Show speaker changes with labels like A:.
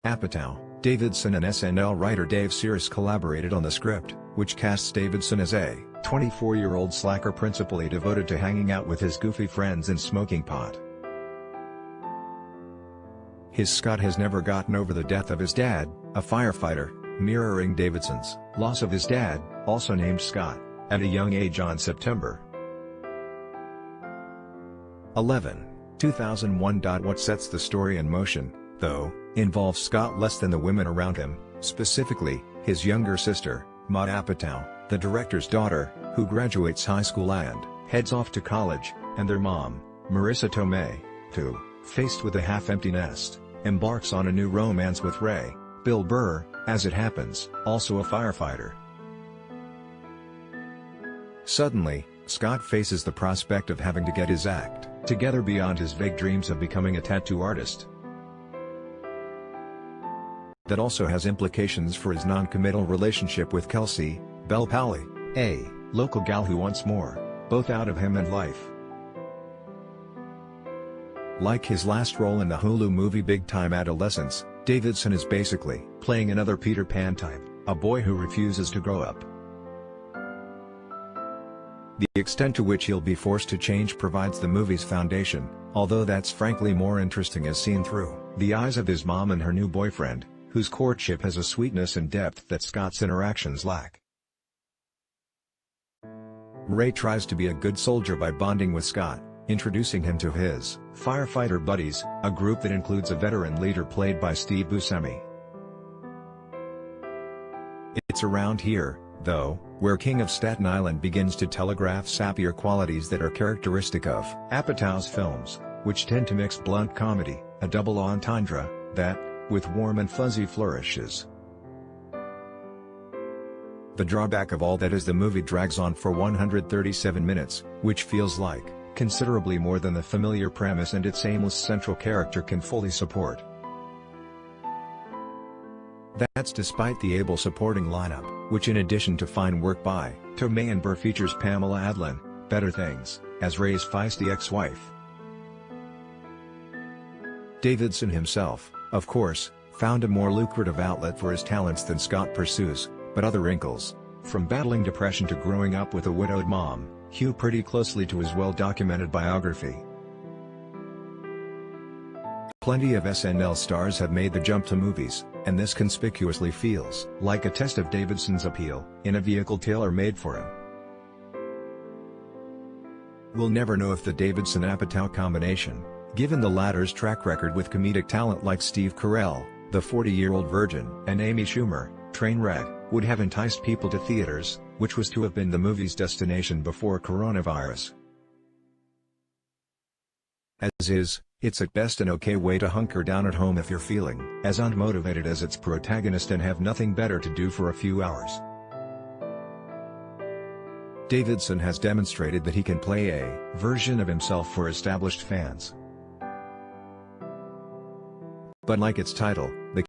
A: Apatow, Davidson and SNL writer Dave Sears collaborated on the script, which casts Davidson as a 24-year-old slacker principally devoted to hanging out with his goofy friends and smoking pot. His Scott has never gotten over the death of his dad, a firefighter, mirroring Davidson's loss of his dad, also named Scott, at a young age on September 11, 2001. What sets the story in motion, though, involves Scott less than the women around him, specifically, his younger sister, Maude Apatow, the director's daughter, who graduates high school and heads off to college, and their mom, Marisa Tomei, who, faced with a half-empty nest, embarks on a new romance with Ray, Bill Burr, as it happens, also a firefighter. Suddenly, Scott faces the prospect of having to get his act together beyond his vague dreams of becoming a tattoo artist. That also has implications for his non-committal relationship with Kelsey, Bel Powley, a local gal who wants more, both out of him and life. Like his last role in the Hulu movie Big Time Adolescence, Davidson is basically playing another Peter Pan type, a boy who refuses to grow up. The extent to which he'll be forced to change provides the movie's foundation, although that's frankly more interesting as seen through the eyes of his mom and her new boyfriend, whose courtship has a sweetness and depth that Scott's interactions lack. Ray tries to be a good soldier by bonding with Scott, introducing him to his firefighter buddies, a group that includes a veteran leader played by Steve Buscemi. It's around here, though, where King of Staten Island begins to telegraph sappier qualities that are characteristic of Apatow's films, which tend to mix blunt comedy, a double entendre, that, with warm and fuzzy flourishes. The drawback of all that is the movie drags on for 137 minutes, which feels like considerably more than the familiar premise and its aimless central character can fully support. That's despite the able supporting lineup, which in addition to fine work by Tomei and Burr features Pamela Adlon, Better Things, as Ray's feisty ex-wife. Davidson himself, of course, found a more lucrative outlet for his talents than Scott pursues, but other wrinkles, from battling depression to growing up with a widowed mom, hew pretty closely to his well-documented biography. Plenty of SNL stars have made the jump to movies, and this conspicuously feels like a test of Davidson's appeal, in a vehicle tailor-made for him. We'll never know if the Davidson-Apatow combination, given the latter's track record with comedic talent like Steve Carell, the 40-year-old virgin, and Amy Schumer, Trainwreck, would have enticed people to theaters, which was to have been the movie's destination before coronavirus. As is, it's at best an okay way to hunker down at home if you're feeling as unmotivated as its protagonist and have nothing better to do for a few hours. Davidson has demonstrated that he can play a version of himself for established fans. But like its title, the